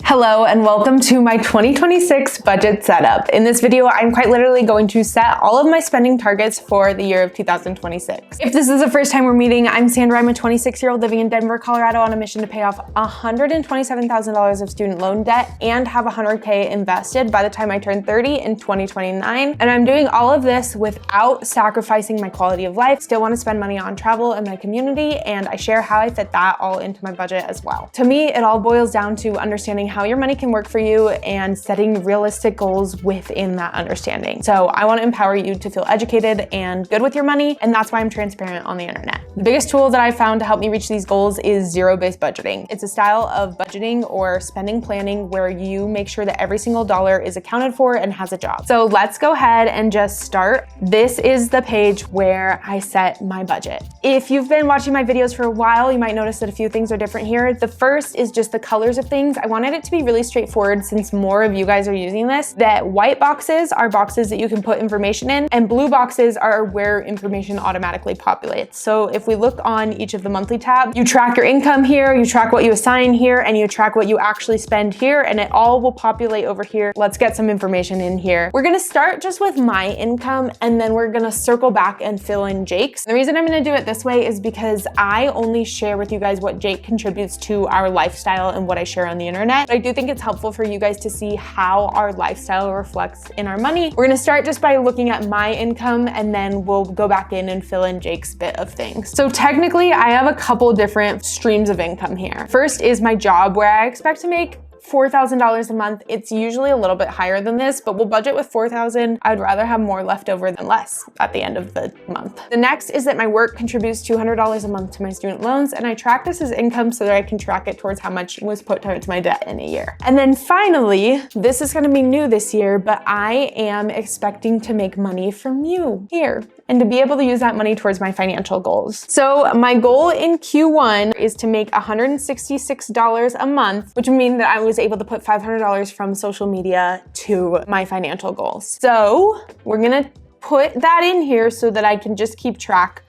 Hello and welcome to my 2026 budget setup. In this video, I'm quite literally going to set all of my spending targets for the year of 2026. If this is the first time we're meeting, I'm Sandra. I'm a 26-year-old living in Denver, Colorado on a mission to pay off $127,000 of student loan debt and have $100K invested by the time I turn 30 in 2029. And I'm doing all of this without sacrificing my quality of life. Still want to spend money on travel and my community, and I share how I fit that all into my budget as well. To me, it all boils down to understanding how your money can work for you and setting realistic goals within that understanding. So I want to empower you to feel educated and good with your money, and that's why I'm transparent on the internet. The biggest tool that I found to help me reach these goals is zero-based budgeting. It's a style of budgeting or spending planning where you make sure that every single dollar is accounted for and has a job. So let's go ahead and just start. This is the page where I set my budget. If you've been watching my videos for a while, you might notice that a few things are different here. The first is just the colors of things. I wanted it to be really straightforward since more of you guys are using this, that white boxes are boxes that you can put information in, and blue boxes are where information automatically populates. So if we look on each of the monthly tabs, you track your income here, you track what you assign here, and you track what you actually spend here, and it all will populate over here. Let's get some information in here. We're gonna start just with my income, and then we're gonna circle back and fill in Jake's. The reason I'm gonna do it this way is because I only share with you guys what Jake contributes to our lifestyle and what I share on the internet. But I do think it's helpful for you guys to see how our lifestyle reflects in our money. We're gonna start just by looking at my income, and then we'll go back in and fill in Jake's bit of things. So technically, I have a couple different streams of income here. First is my job, where I expect to make $4,000 a month. It's usually a little bit higher than this, but we'll budget with $4,000. I'd rather have more left over than less at the end of the month. The next is that my work contributes $200 a month to my student loans, and I track this as income so that I can track it towards how much was put towards my debt in a year. And then finally, this is gonna be new this year, but I am expecting to make money from you here and to be able to use that money towards my financial goals. So my goal in Q1 is to make $166 a month, which would mean that I was able to put $500 from social media to my financial goals. So we're gonna put that in here so that I can just keep track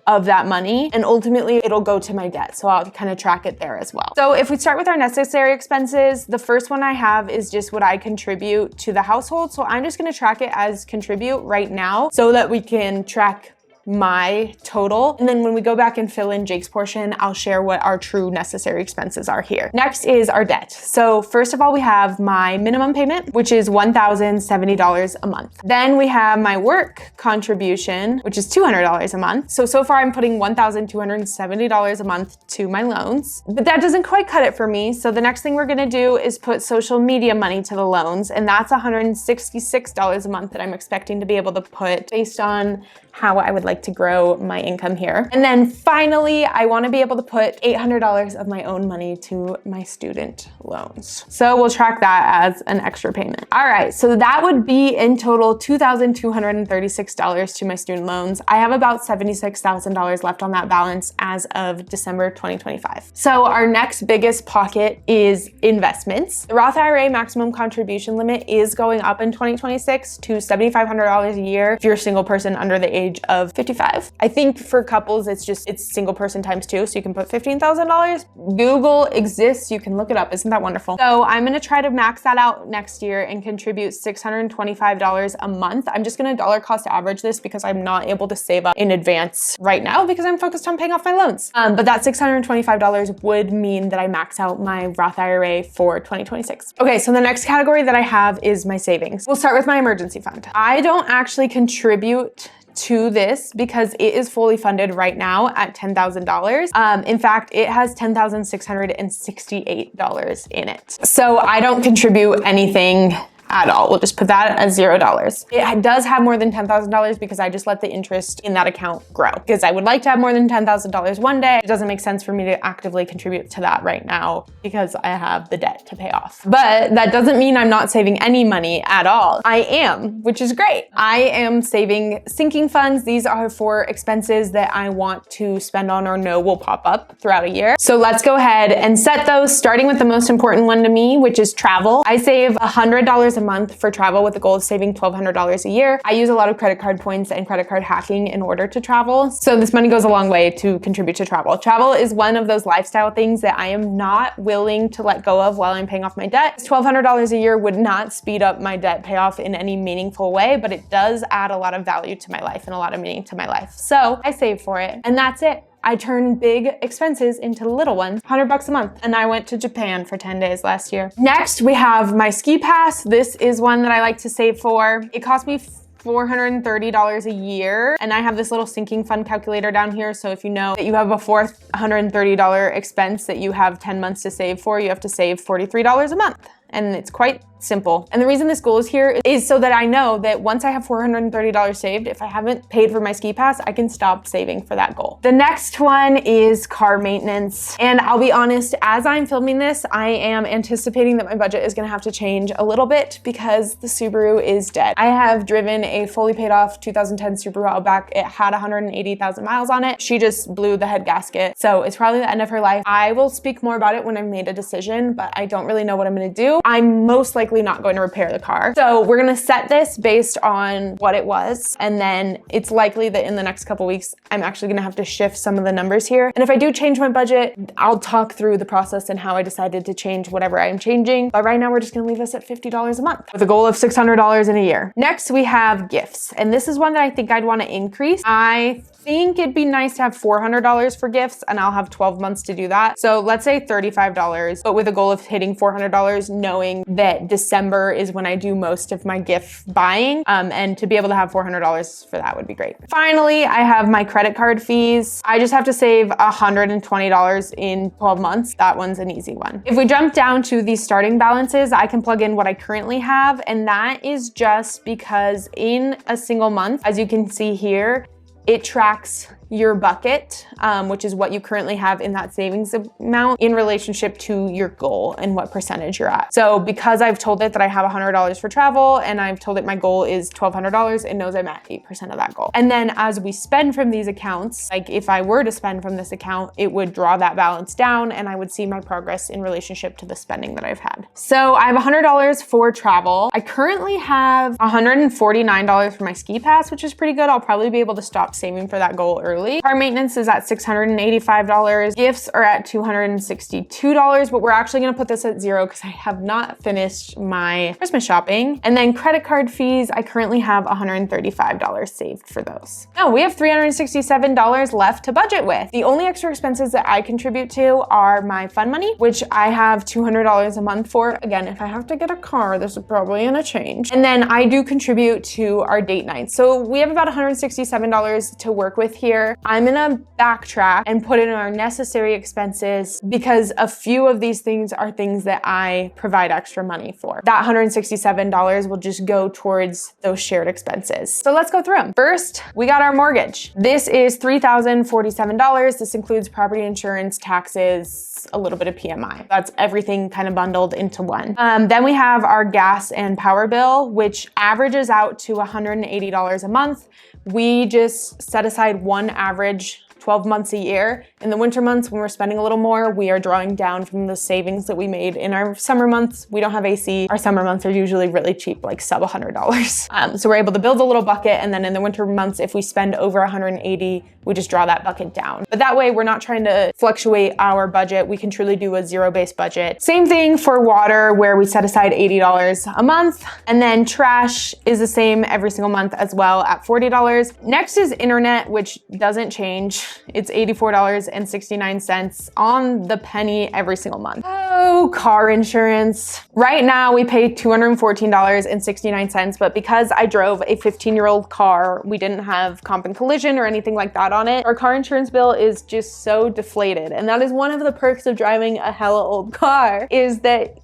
of that money, and ultimately it'll go to my debt. So I'll kind of track it there as well. So if we start with our necessary expenses, the first one I have is just what I contribute to the household. So I'm just gonna track it as contribute right now so that we can track my total. And then when we go back and fill in Jake's portion, I'll share what our true necessary expenses are here. Next is our debt. So first of all, we have my minimum payment, which is $1,070 a month. Then we have my work contribution, which is $200 a month. So far I'm putting $1,270 a month to my loans, but that doesn't quite cut it for me. So the next thing we're gonna do is put social media money to the loans, and that's $166 a month that I'm expecting to be able to put based on how I would like to grow my income here. And then finally, I wanna be able to put $800 of my own money to my student loans. So we'll track that as an extra payment. All right, so that would be in total $2,236 to my student loans. I have about $76,000 left on that balance as of December 2025. So our next biggest pocket is investments. The Roth IRA maximum contribution limit is going up in 2026 to $7,500 a year if you're a single person under the age of 55. I think for couples, it's single person times 2, so you can put $15,000. Google exists, you can look it up. Isn't that wonderful? So I'm gonna try to max that out next year and contribute $625 a month. I'm just gonna dollar cost average this because I'm not able to save up in advance right now because I'm focused on paying off my loans. But that $625 would mean that I max out my Roth IRA for 2026. Okay, so the next category that I have is my savings. We'll start with my emergency fund. I don't actually contribute to this because it is fully funded right now at $10,000. In fact, it has $10,668 in it. So I don't contribute anything at all. We'll just put that as $0. It does have more than $10,000 because I just let the interest in that account grow because I would like to have more than $10,000 one day. It doesn't make sense for me to actively contribute to that right now because I have the debt to pay off. But that doesn't mean I'm not saving any money at all. I am, which is great. I am saving sinking funds. These are for expenses that I want to spend on or know will pop up throughout a year. So let's go ahead and set those, starting with the most important one to me, which is travel. I save $100 a month for travel with the goal of saving $1,200 a year. I use a lot of credit card points and credit card hacking in order to travel. So this money goes a long way to contribute to travel. Travel is one of those lifestyle things that I am not willing to let go of while I'm paying off my debt. $1,200 a year would not speed up my debt payoff in any meaningful way, but it does add a lot of value to my life and a lot of meaning to my life. So I save for it, and that's it. I turn big expenses into little ones, $100 a month. And I went to Japan for 10 days last year. Next, we have my ski pass. This is one that I like to save for. It cost me $430 a year. And I have this little sinking fund calculator down here. So if you know that you have a $430 expense that you have 10 months to save for, you have to save $43 a month. And it's quite simple. And the reason this goal is here is so that I know that once I have $430 saved, if I haven't paid for my ski pass, I can stop saving for that goal. The next one is car maintenance. And I'll be honest, as I'm filming this, I am anticipating that my budget is gonna have to change a little bit because the Subaru is dead. I have driven a fully paid off 2010 Subaru Outback. It had 180,000 miles on it. She just blew the head gasket. So it's probably the end of her life. I will speak more about it when I've made a decision, but I don't really know what I'm gonna do. I'm most likely not going to repair the car. So we're gonna set this based on what it was. And then it's likely that in the next couple weeks, I'm actually gonna have to shift some of the numbers here. And if I do change my budget, I'll talk through the process and how I decided to change whatever I'm changing. But right now we're just gonna leave us at $50 a month with a goal of $600 in a year. Next, we have gifts. And this is one that I think I'd wanna increase. I think it'd be nice to have $400 for gifts, and I'll have 12 months to do that. So let's say $35, but with a goal of hitting $400, knowing that December is when I do most of my gift buying, and to be able to have $400 for that would be great. Finally, I have my credit card fees. I just have to save $120 in 12 months. That one's an easy one. If we jump down to the starting balances, I can plug in what I currently have, and that is just because in a single month, as you can see here, it tracks your bucket, which is what you currently have in that savings amount in relationship to your goal and what percentage you're at. So because I've told it that I have $100 for travel and I've told it my goal is $1,200, it knows I'm at 8% of that goal. And then as we spend from these accounts, like if I were to spend from this account, it would draw that balance down and I would see my progress in relationship to the spending that I've had. So I have $100 for travel. I currently have $149 for my ski pass, which is pretty good. I'll probably be able to stop saving for that goal early. Car maintenance is at $685. Gifts are at $262, but we're actually gonna put this at zero because I have not finished my Christmas shopping. And then credit card fees, I currently have $135 saved for those. No, we have $367 left to budget with. The only extra expenses that I contribute to are my fun money, which I have $200 a month for. Again, if I have to get a car, this is probably gonna change. And then I do contribute to our date night. So we have about $167 to work with here. I'm gonna backtrack and put in our necessary expenses because a few of these things are things that I provide extra money for. That $167 will just go towards those shared expenses. So let's go through them. First, we got our mortgage. This is $3,047. This includes property insurance, taxes, a little bit of PMI. That's everything kind of bundled into one. Then we have our gas and power bill, which averages out to $180 a month. We just set aside one average 12 months a year. In the winter months, when we're spending a little more, we are drawing down from the savings that we made in our summer months. We don't have AC. Our summer months are usually really cheap, like sub $100. So we're able to build a little bucket. And then in the winter months, if we spend over 180, we just draw that bucket down. But that way we're not trying to fluctuate our budget. We can truly do a zero-based budget. Same thing for water, where we set aside $80 a month. And then trash is the same every single month as well at $40. Next is internet, which doesn't change. It's $84.69 on the penny every single month. Oh, car insurance. Right now we pay $214.69, but because I drove a 15-year-old car, we didn't have comp and collision or anything like that on it. Our car insurance bill is just so deflated. And that is one of the perks of driving a hella old car, is that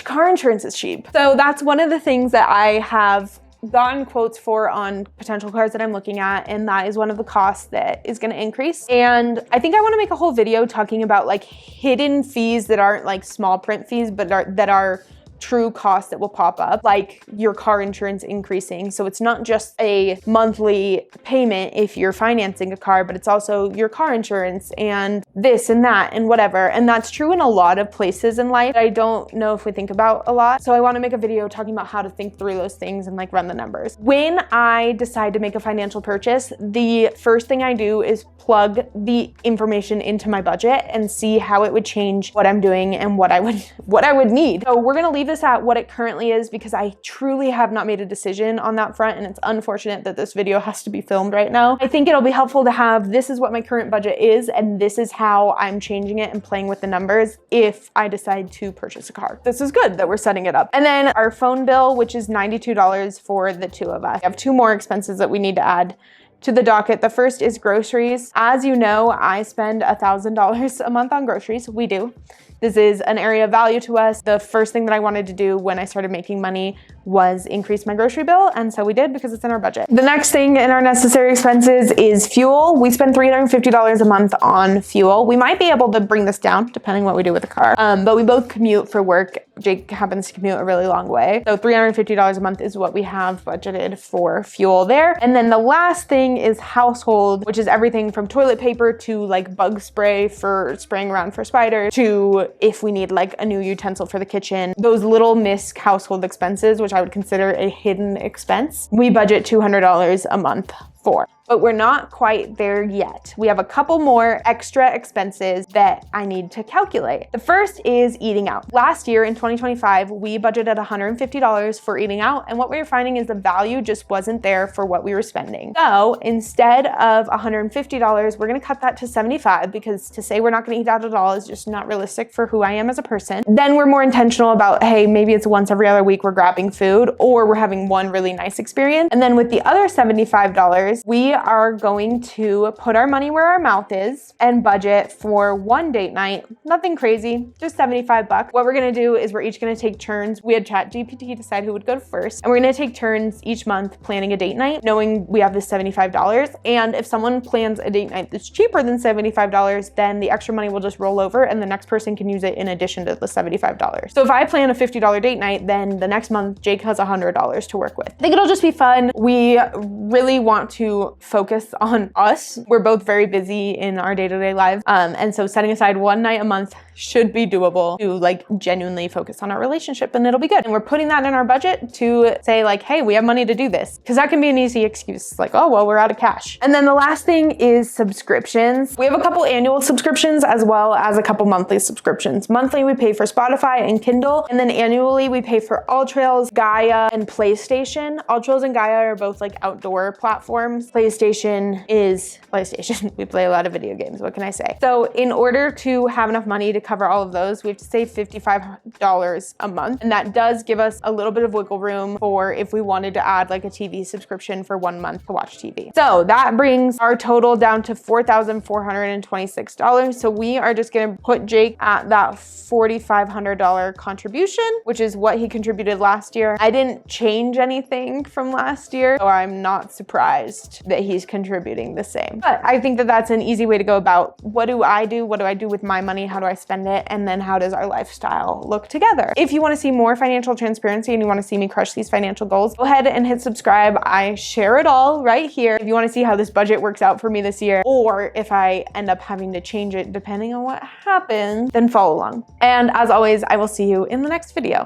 car insurance is cheap. So that's one of the things that I have gotten quotes for on potential cars that I'm looking at, and that is one of the costs that is going to increase. And I think I want to make a whole video talking about like hidden fees that aren't like small print fees, but that are true costs that will pop up, like your car insurance increasing. So it's not just a monthly payment if you're financing a car, but it's also your car insurance and this and that and whatever. And that's true in a lot of places in life that I don't know if we think about a lot. So I want to make a video talking about how to think through those things and like run the numbers. When I decide to make a financial purchase, the first thing I do is plug the information into my budget and see how it would change what I'm doing and what I would need. So we're gonna leave this at what it currently is because I truly have not made a decision on that front, and it's unfortunate that this video has to be filmed right now. I think it'll be helpful to have, this is what my current budget is and this is how I'm changing it and playing with the numbers if I decide to purchase a car. This is good that we're setting it up. And then our phone bill, which is $92 for the two of us. We have two more expenses that we need to add to the docket. The first is groceries. As you know, I spend $1,000 a month on groceries. We do. This is an area of value to us. The first thing that I wanted to do when I started making money was increase my grocery bill, and so we did because it's in our budget. The next thing in our necessary expenses is fuel. We spend $350 a month on fuel. We might be able to bring this down depending what we do with the car, but we both commute for work. Jake happens to commute a really long way. So $350 a month is what we have budgeted for fuel there. And then the last thing is household, which is everything from toilet paper to like bug spray for spraying around for spiders to if we need like a new utensil for the kitchen. Those little misc household expenses, which I would consider a hidden expense, we budget $200 a month for. But we're not quite there yet. We have a couple more extra expenses that I need to calculate. The first is eating out. Last year in 2025, we budgeted $150 for eating out, and what we were finding is the value just wasn't there for what we were spending. So instead of $150, we're gonna cut that to $75 because to say we're not gonna eat out at all is just not realistic for who I am as a person. Then we're more intentional about, hey, maybe it's once every other week we're grabbing food or we're having one really nice experience. And then with the other $75, we are going to put our money where our mouth is and budget for one date night. Nothing crazy, just $75. What we're gonna do is we're each gonna take turns. We had ChatGPT decide who would go first, and we're gonna take turns each month planning a date night, knowing we have this $75. And if someone plans a date night that's cheaper than $75, then the extra money will just roll over and the next person can use it in addition to the $75. So if I plan a $50 date night, then the next month Jake has $100 to work with. I think it'll just be fun. We really want to focus on us. We're both very busy in our day-to-day lives. And so setting aside one night a month should be doable to like genuinely focus on our relationship, and it'll be good. And we're putting that in our budget to say like, hey, we have money to do this. Because that can be an easy excuse, like, oh, well, we're out of cash. And then the last thing is subscriptions. We have a couple annual subscriptions as well as a couple monthly subscriptions. Monthly, we pay for Spotify and Kindle. And then annually, we pay for AllTrails, Gaia, and PlayStation. AllTrails and Gaia are both like outdoor platforms. PlayStation is PlayStation. We play a lot of video games. What can I say? So in order to have enough money to cover all of those, we have to save $55 a month. And that does give us a little bit of wiggle room for if we wanted to add like a TV subscription for 1 month to watch TV. So that brings our total down to $4,426. So we are just gonna put Jake at that $4,500 contribution, which is what he contributed last year. I didn't change anything from last year, so I'm not surprised that he's contributing the same. But I think that that's an easy way to go about what do I do? What do I do with my money? How do I spend it? And then how does our lifestyle look together? If you want to see more financial transparency and you want to see me crush these financial goals, go ahead and hit subscribe. I share it all right here. If you want to see how this budget works out for me this year, or if I end up having to change it depending on what happens, then follow along. And as always, I will see you in the next video.